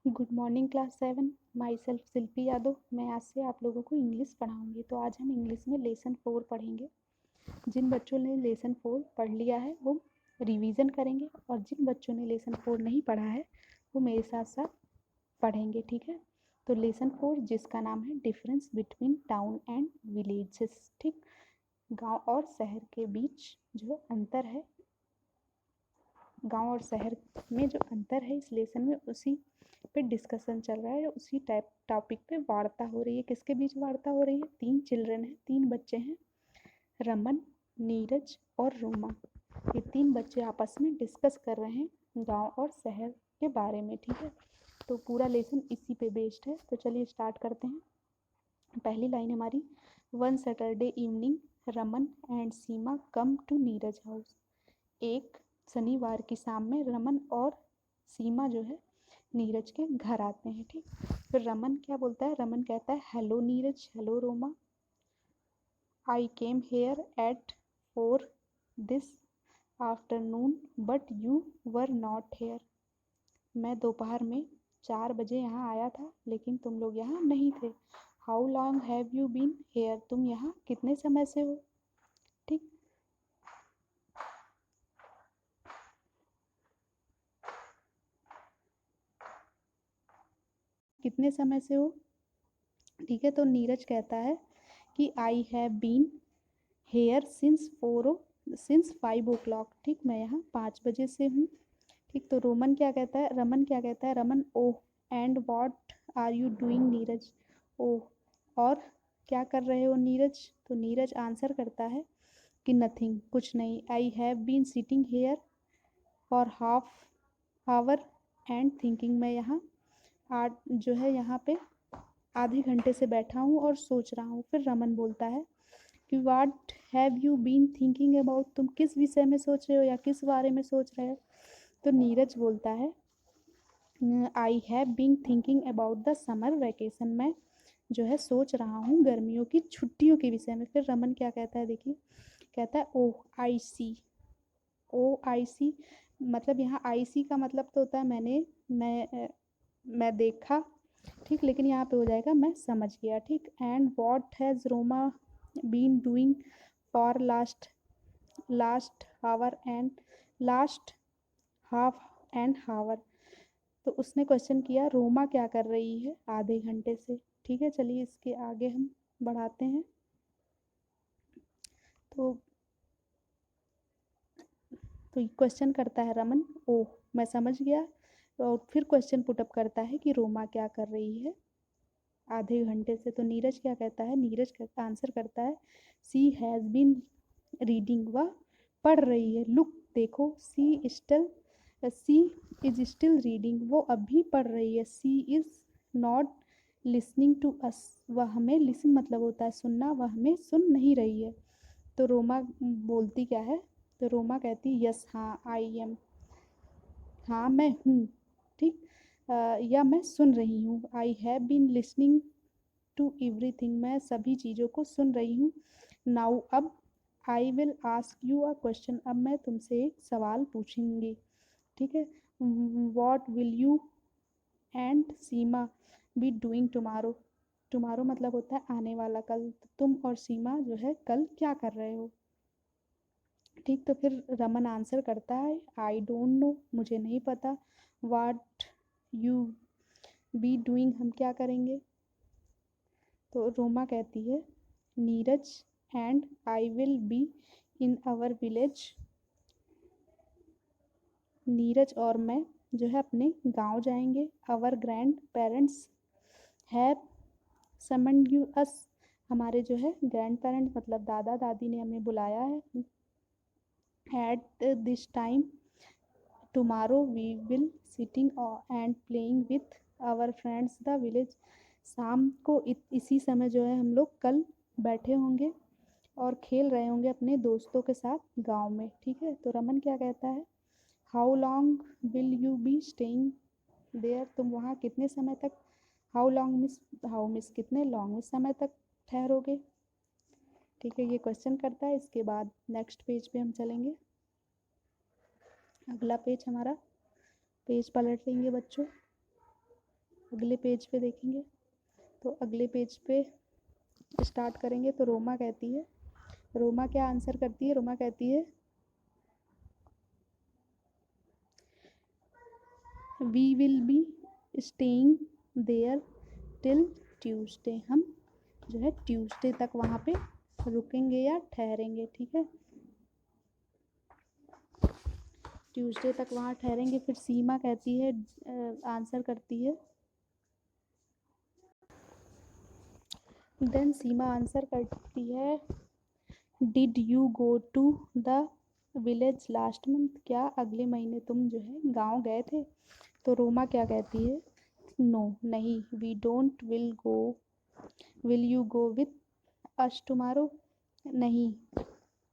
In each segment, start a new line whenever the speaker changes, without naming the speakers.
Good morning class 7। Myself Shilpi Yadav. मैं आज से आप लोगों को इंग्लिश पढ़ाऊंगी। तो आज हम इंग्लिश में लेसन 4 पढ़ेंगे। जिन बच्चों ने लेसन 4 पढ़ लिया है वो रिवीजन करेंगे, और जिन बच्चों ने लेसन 4 नहीं पढ़ा है वो मेरे साथ साथ पढ़ेंगे, ठीक है। तो लेसन 4 जिसका नाम है difference between town and villages, ठीक। गांव और शहर के बीच जो अंतर है, गांव और शहर में जो अंतर है, इस लेसन में उसी पे डिस्कशन चल रहा है। उसी टाइप टॉपिक पे वार्ता हो रही है। किसके बीच वार्ता हो रही है? 3 चिल्ड्रन हैं, 3 बच्चे हैं, रमन, नीरज और रोमा। ये 3 बच्चे आपस में डिस्कस कर रहे हैं गांव और शहर के बारे में, ठीक है। तो पूरा लेसन इसी पे बेस्ड है। तो चलिए स्टार्ट करते हैं। पहली लाइन हमारी, one Saturday evening Raman and Seema come to Neeraj house. एक शनिवार की शाम में रमन और सीमा जो है नीरज के घर आते हैं, ठीक। फिर रमन क्या बोलता है? रमन कहता है, hello Neeraj, hello Roma, I came here at 4 this afternoon but you were not here. मैं दोपहर में 4 बजे यहाँ आया था लेकिन तुम लोग यहाँ नहीं थे। How long have you been here? तुम यहाँ कितने समय से हो, ठीक। कितने समय से हो, ठीक है। तो नीरज कहता है कि I have been here since 5 o'clock, ठीक। मैं यहाँ 5 बजे से हूँ, ठीक। तो रोमन क्या कहता है? रमन क्या कहता है? Raman, oh and what are you doing Neeraj? Oh और क्या कर रहे हो नीरज? तो नीरज आंसर करता है कि नथिंग, कुछ नहीं। I have been sitting here for half hour and thinking. मैं यहाँ आठ जो है यहाँ पे आधे घंटे से बैठा हूँ और सोच रहा हूँ। फिर रमन बोलता है कि what have you been thinking about? तुम किस विषय में सोच रहे हो या किस बारे में सोच रहे हो? तो नीरज बोलता है, I have been thinking about the summer vacation. मैं जो है सोच रहा हूँ गर्मियों की छुट्टियों के विषय में। फिर रमन क्या कहता है, देखिए, कहता है ओह आई सी। ओ आई सी मतलब यहाँ आई सी का मतलब तो होता है मैं देखा, ठीक। लेकिन यहाँ पे हो जाएगा मैं समझ गया, ठीक। And what has Roma been doing for last hour and last half and hour. तो उसने क्वेश्चन किया रोमा क्या कर रही है आधे घंटे से, ठीक है। चलिए इसके आगे हम बढ़ाते हैं। तो क्वेश्चन करता है रमन, ओह मैं समझ गया। और फिर क्वेश्चन पुटअप करता है कि रोमा क्या कर रही है आधे घंटे से। तो नीरज क्या कहता है? नीरज आंसर करता है, सी हैज़ बीन रीडिंग, वह पढ़ रही है। लुक देखो, सी इज स्टिल रीडिंग, वो अभी पढ़ रही है। She is not listening to us, वह हमें, लिसन मतलब होता है सुनना, वह हमें सुन नहीं रही है। तो रोमा बोलती क्या है? तो रोमा कहती यस, हाँ, आई एम, हाँ मैं हूँ, ठीक। या मैं सुन रही हूँ। I have been listening to everything, मैं सभी चीज़ों को सुन रही हूँ। नाउ अब, I will ask you a question, अब मैं तुमसे एक सवाल पूछूंगी, ठीक है। What will you and Seema be doing tomorrow? Tomorrow मतलब होता है आने वाला कल। तो तुम और सीमा जो है कल क्या कर रहे हो, ठीक। तो फिर रमन आंसर करता है, आई डोंट नो, मुझे नहीं पता। वाट यू बी डूइंग, हम क्या करेंगे? तो रोमा कहती है, Neeraj and I will be in our village, Neeraj और मैं जो है अपने गांव जाएंगे। Our grandparents have summoned you us, हमारे जो है ग्रैंड पेरेंट्स मतलब दादा दादी ने हमें बुलाया है। At this time tomorrow we will sitting and playing with our friends the village, शाम को इसी समय जो है हम लोग कल बैठे होंगे और खेल रहे होंगे अपने दोस्तों के साथ गांव में, ठीक है। तो रमन क्या कहता है, how long will you be staying there? तुम वहाँ कितने समय तक, हाउ मिस कितने, लॉन्ग मिस समय तक ठहरोगे, ठीक है। ये क्वेश्चन करता है। इसके बाद नेक्स्ट पेज पे हम चलेंगे। अगला पेज हमारा, पेज पलट लेंगे बच्चों। अगले पेज पे देखेंगे तो अगले पेज पे स्टार्ट करेंगे तो रोमा कहती है, रोमा क्या आंसर करती है, रोमा कहती है we will be staying there till Tuesday, हम जो है ट्यूसडे तक वहाँ पे रुकेंगे या ठहरेंगे, ठीक है, ट्यूसडे तक वहाँ ठहरेंगे। फिर सीमा कहती है, आंसर करती है, देन सीमा आंसर करती है did you go to the village last month, क्या अगले महीने तुम जो है गांव गए थे। तो रोमा क्या कहती है, नो नहीं, we don't will you go with us tomorrow, नहीं,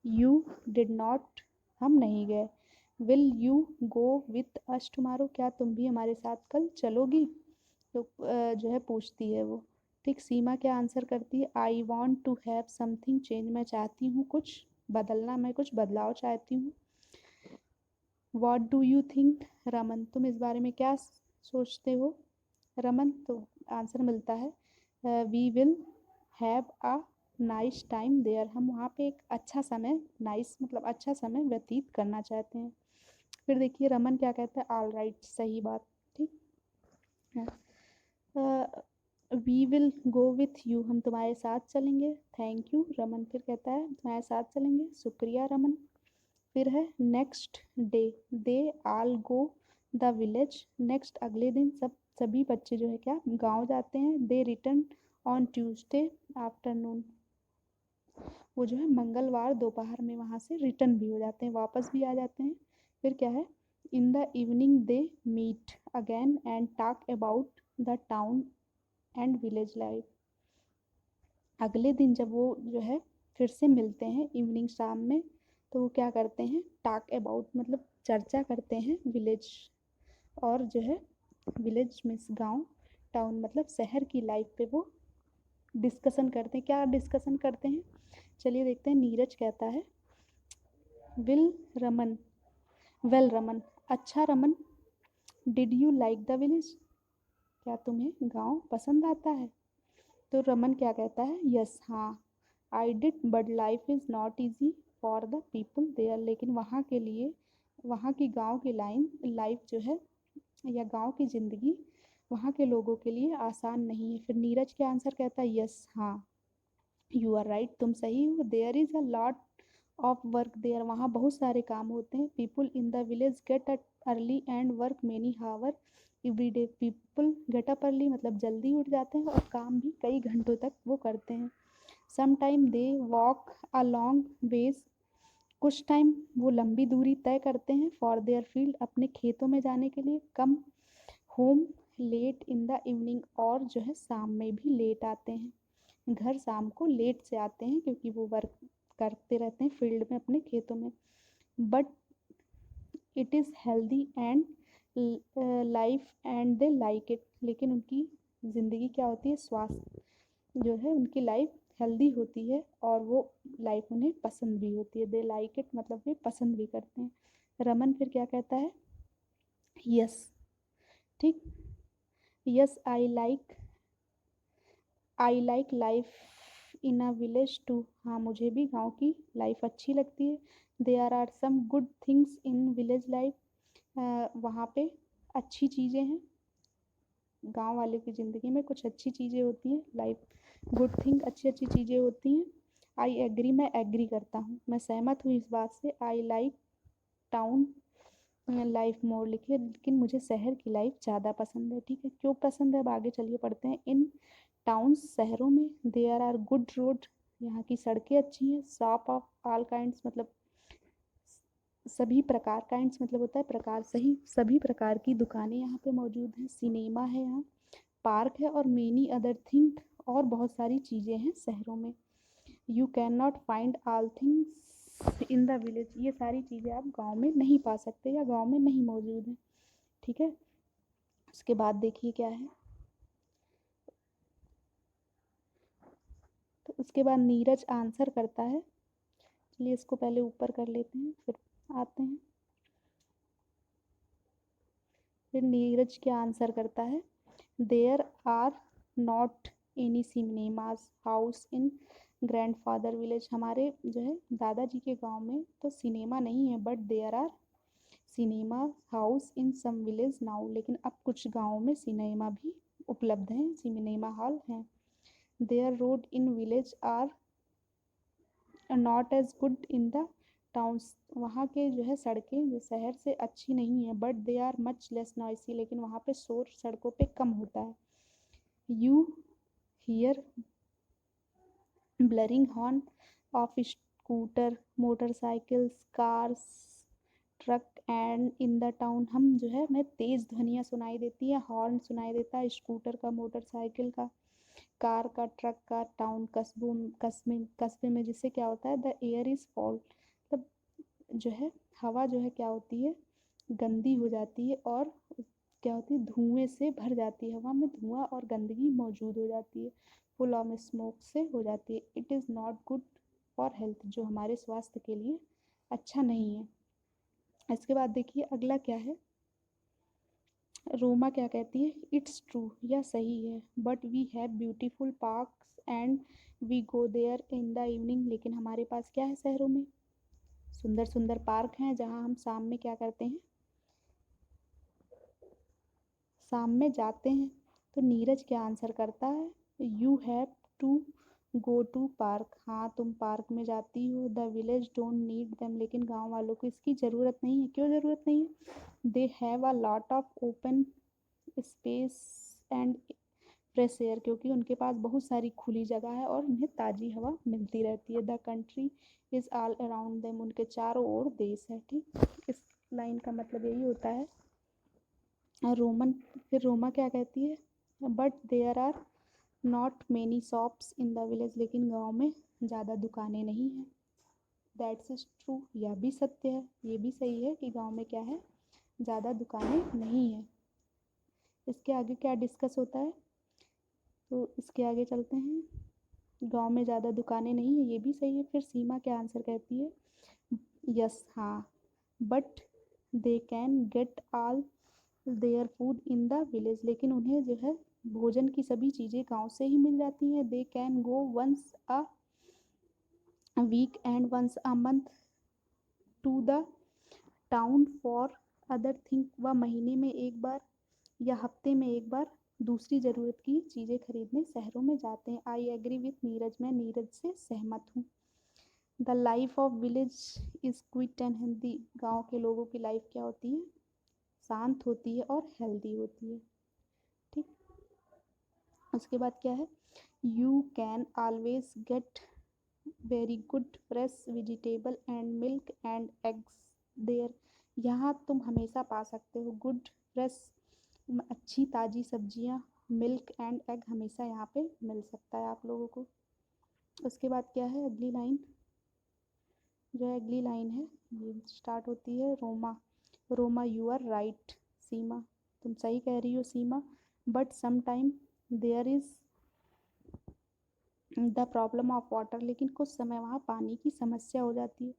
यू डिड नॉट, हम नहीं गए, will you go with us tomorrow, क्या तुम भी हमारे साथ कल चलोगी, तो जो है पूछती है वो, ठीक। सीमा क्या आंसर करती है, I want to have something change, मैं चाहती हूँ कुछ बदलना, मैं कुछ बदलाव चाहती हूँ। What do you think Raman, तुम इस बारे में क्या सोचते हो रमन, तो आंसर मिलता है we will have a nice time there, हम वहाँ पे एक अच्छा समय, नाइस मतलब अच्छा समय व्यतीत करना चाहते हैं। फिर देखिए रमन क्या कहता है, ऑल राइट, सही बात, ठीक है, we will go with you, हम तुम्हारे साथ चलेंगे, थैंक यू, रमन फिर कहता है तुम्हारे साथ चलेंगे, शुक्रिया रमन। फिर है next day, they all go the village, next अगले दिन सभी बच्चे जो है क्या गांव जाते हैं, दे रिटर्न ऑन ट्यूसडे आफ्टरनून, वो जो है मंगलवार दोपहर में वहाँ से रिटर्न भी हो जाते हैं, वापस भी आ जाते हैं। फिर क्या है, in the evening they meet again and talk about the town and village life, अगले दिन जब वो जो है फिर से मिलते हैं इवनिंग शाम में, तो वो क्या करते हैं, टॉक अबाउट मतलब चर्चा करते हैं विलेज, और जो है विलेज में गांव, टाउन मतलब शहर की लाइफ पे वो डिस्कशन करते हैं, क्या डिस्कशन करते हैं, चलिए देखते हैं। नीरज कहता है विल रमन वेल रमन, अच्छा Raman, did you like the village, क्या तुम्हें गांव पसंद आता है। तो रमन क्या कहता है, यस हाँ, I did but life is not easy for the people there, लेकिन वहाँ के लिए, वहाँ की गांव की लाइफ जो है या गांव की ज़िंदगी वहाँ के लोगों के लिए आसान नहीं है। फिर नीरज क्या आंसर कहता है, यस हाँ, यू आर राइट, तुम सही हो, there is a lot of work there, वहाँ बहुत सारे काम होते हैं, people in the village get up early and work many hour every day, people get up early मतलब जल्दी उठ जाते हैं और काम भी कई घंटों तक वो करते हैं। Some time they walk a long ways, कुछ टाइम वो लंबी दूरी तय करते हैं, फॉर देयर फील्ड अपने खेतों में जाने के लिए, come home late in the evening, और जो है शाम में भी लेट आते हैं, घर शाम को लेट से आते हैं क्योंकि वो वर्क करते रहते हैं फील्ड में अपने खेतों में। But it is healthy and life and they like it, लेकिन उनकी ज़िंदगी क्या होती है, स्वास्थ्य जो है उनकी लाइफ हेल्दी होती है और वो लाइफ उन्हें पसंद भी होती है, दे लाइक इट मतलब वे पसंद भी करते हैं। रमन फिर क्या कहता है, यस, ठीक, yes I like life in a village too, हाँ मुझे भी गांव की लाइफ अच्छी लगती है। There are some good things in village life, वहाँ पे अच्छी चीज़ें हैं, गांव वाले की ज़िंदगी में कुछ अच्छी चीज़ें होती हैं, लाइफ गुड थिंग अच्छी अच्छी चीज़ें होती हैं। आई एग्री, मैं एग्री करता हूँ, मैं सहमत हूँ इस बात से। I like town life more लिखिए, लेकिन मुझे शहर की लाइफ ज़्यादा पसंद है, ठीक है, क्यों पसंद है अब आगे चलिए पढ़ते हैं। इन टाउन्स शहरों में, देयर आर गुड रोड, यहाँ की सड़कें अच्छी हैं, शॉप ऑफ ऑल काइंड्स मतलब सभी प्रकार, काइंड्स मतलब होता है प्रकार, सही सभी प्रकार की दुकानें यहाँ पे मौजूद हैं, सिनेमा है यहाँ, पार्क है और मेनी अदर थिंग, और बहुत सारी चीज़ें हैं शहरों में। You can not find all things in the village, ये सारी चीज़ें आप गांव में नहीं पा सकते या गांव में नहीं मौजूद हैं, ठीक है। उसके बाद देखिए क्या है, तो उसके बाद नीरज आंसर करता है, चलिए इसको पहले ऊपर कर लेते हैं फिर आते हैं। फिर नीरज क्या आंसर करता है, there are not any cinemas house in grandfather village. हमारे जो है दादाजी के गांव में तो सिनेमा नहीं है, but there are cinema house in some village now. लेकिन अब कुछ गाँव में सिनेमा भी उपलब्ध हैं, सिनेमा हॉल हैं। There road in village are not as good in the towns. वहाँ के जो है सड़कें जो शहर से अच्छी नहीं है, but they are much less noisy. लेकिन वहाँ पे शोर सड़कों पे कम होता है। You hear blurring horn of scooter motorcycles cars truck and in the town. हम जो है हमें तेज़ ध्वनियाँ सुनाई देती है, हॉर्न सुनाई देता है स्कूटर का, मोटरसाइकिल का, कार का, ट्रक का, टाउन कस्बे में, जिससे क्या होता है द एयर इज़ फॉल, मतलब जो है हवा जो है क्या होती है गंदी हो जाती है और क्या होती है धुएं से भर जाती है। हवा में धुआं और गंदगी मौजूद हो जाती है, फुल ऑफ स्मोक से हो जाती है। It is not good for health, जो हमारे स्वास्थ्य के लिए अच्छा नहीं है। इसके बाद देखिए अगला क्या है, रोमा क्या कहती है, इट्स ट्रू, यह सही है, but we have beautiful parks and we go there in the evening. लेकिन हमारे पास क्या है, शहरों में सुंदर सुंदर पार्क हैं जहाँ हम शाम में क्या करते हैं, शाम में जाते हैं। तो नीरज क्या आंसर करता है, you have to go to park. हाँ तुम पार्क में जाती हो। The village don't need them, लेकिन गांव वालों को इसकी ज़रूरत नहीं है। क्यों ज़रूरत नहीं है, they have a lot of open space and fresh air, क्योंकि उनके पास बहुत सारी खुली जगह है और उन्हें ताज़ी हवा मिलती रहती है। The country is all around them, उनके चारों ओर देश है। ठीक, इस लाइन का मतलब यही होता है। रोमन फिर रोमा क्या कहती है, but there are not many shops in the village, लेकिन गांव में ज़्यादा दुकानें नहीं हैं। दैट्स इज ट्रू, यह भी सत्य है, ये भी सही है कि गांव में क्या है ज़्यादा दुकानें नहीं है। इसके आगे क्या डिस्कस होता है, तो इसके आगे चलते हैं। गांव में ज़्यादा दुकानें नहीं है, ये भी सही है। फिर सीमा क्या आंसर कहती है, यस हाँ, but they can get all their food in the village, लेकिन उन्हें जो है भोजन की सभी चीज़ें गांव से ही मिल जाती हैं। They can go once a week and once a month to the town for other thing. वह महीने में एक बार या हफ्ते में एक बार दूसरी ज़रूरत की चीज़ें खरीदने शहरों में जाते हैं। आई एग्री विथ नीरज, मैं नीरज से सहमत हूँ। The life of village is quit and healthy, गाँव के लोगों की लाइफ क्या होती है, शांत होती है और हेल्दी होती है। ठीक, उसके बाद क्या है, you can always get very good fresh vegetable and milk and eggs there. यहाँ तुम हमेशा पा सकते हो गुड फ्रेश, अच्छी ताज़ी सब्जियाँ, मिल्क एंड एग हमेशा यहाँ पे मिल सकता है आप लोगों को। उसके बाद क्या है, अगली लाइन जो है अगली लाइन है ये स्टार्ट होती है Roma, Roma you are right Seema, तुम सही कह रही हो Seema, but some time there is the problem of water, लेकिन कुछ समय वहाँ पानी की समस्या हो जाती है।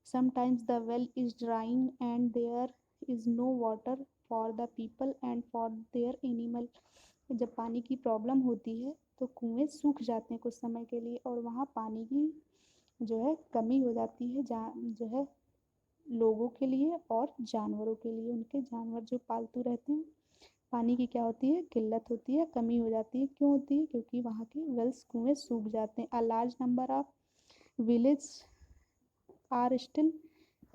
Sometimes the well is drying and there is no water for the people and for their animal. जब पानी की प्रॉब्लम होती है तो कुएं सूख जाते हैं कुछ समय के लिए और वहाँ पानी की जो है कमी हो जाती है, जहाँ जो है लोगों के लिए और जानवरों के लिए, उनके जानवर जो पालतू रहते हैं, पानी की क्या होती है किल्लत होती है, कमी हो जाती है। क्यों होती है, क्योंकि वहाँ के वेल्स कुएं सूख जाते हैं। A large number of village are still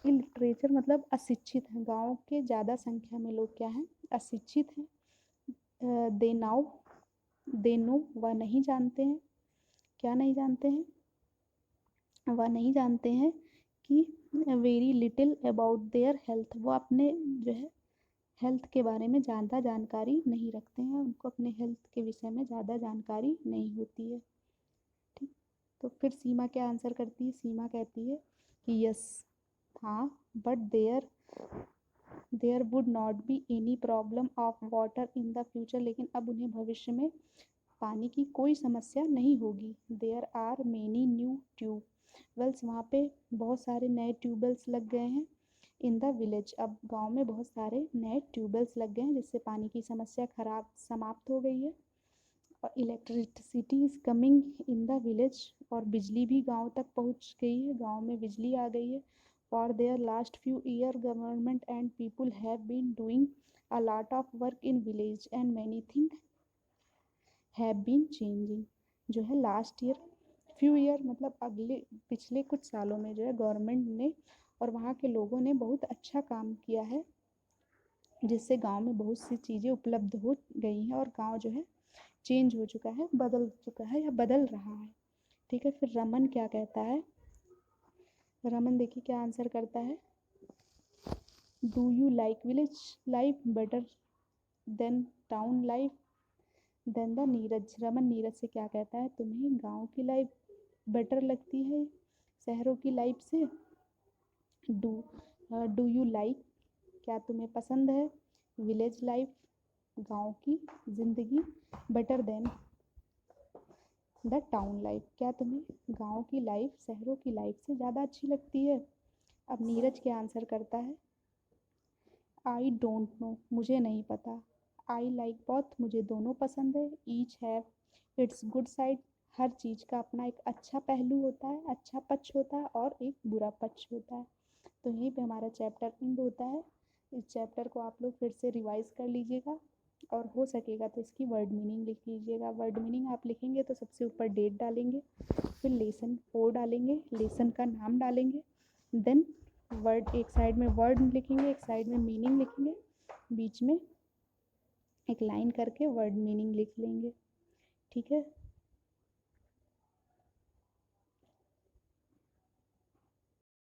illiterate, मतलब अशिक्षित हैं। गाँव के ज़्यादा संख्या में लोग क्या हैं, अशिक्षित हैं। दे नो, वह नहीं जानते हैं, क्या नहीं जानते हैं, वह नहीं जानते हैं कि very little about their health, वो अपने जो है हेल्थ के बारे में ज़्यादा जानकारी नहीं रखते हैं, उनको अपने हेल्थ के विषय में ज़्यादा जानकारी नहीं होती है। ठीक, तो फिर सीमा क्या आंसर करती है, सीमा कहती है कि यस हाँ, but there would not be any problem of water in the future, लेकिन अब उन्हें भविष्य में पानी की कोई समस्या नहीं होगी। There are many new tubewells, वहाँ पे बहुत सारे नए ट्यूबवेल्स लग गए हैं। In the village. अब गांव में बहुत सारे नए ट्यूबवेल्स लग गए हैं जिससे पानी की समस्या समाप्त हो गई है। और electricity is coming in the village, और बिजली भी गांव तक पहुंच गई है, गांव में बिजली आ गई है। For their last few year government and people have been doing a lot of work in village and many thing have been changing. जो है लास्ट ईयर, फ्यू ईयर मतलब पिछले कुछ सालों में जो है गवर्नमेंट ने और वहाँ के लोगों ने बहुत अच्छा काम किया है, जिससे गांव में बहुत सी चीज़ें उपलब्ध हो गई हैं और गांव जो है चेंज हो चुका है, बदल चुका है या बदल रहा है। ठीक है, फिर रमन क्या कहता है? रमन देखिए क्या आंसर करता है। Do you like village life better than town life than the Neeraj? Raman Neeraj से क्या कहता है, तुम्हें गांव की लाइफ बेटर लगती है शहरों की लाइफ से? डू यू लाइक, क्या तुम्हें पसंद है विलेज लाइफ, गांव की ज़िंदगी, better than the town life, क्या तुम्हें गांव की लाइफ शहरों की लाइफ से ज़्यादा अच्छी लगती है? अब नीरज क्या आंसर करता है। आई डोंट नो, मुझे नहीं पता। आई लाइक बोथ, मुझे दोनों पसंद है। Each have its good side, हर चीज़ का अपना एक अच्छा पहलू होता है, अच्छा पक्ष होता है और एक बुरा पक्ष होता है। तो यहीं पे हमारा चैप्टर एंड होता है। इस चैप्टर को आप लोग फिर से रिवाइज कर लीजिएगा और हो सकेगा तो इसकी वर्ड मीनिंग लिख लीजिएगा। वर्ड मीनिंग आप लिखेंगे तो सबसे ऊपर डेट डालेंगे, फिर लेसन 4 डालेंगे, लेसन का नाम डालेंगे, देन वर्ड, एक साइड में वर्ड लिखेंगे, एक साइड में मीनिंग लिखेंगे, बीच में एक लाइन करके वर्ड मीनिंग लिख लेंगे। ठीक है।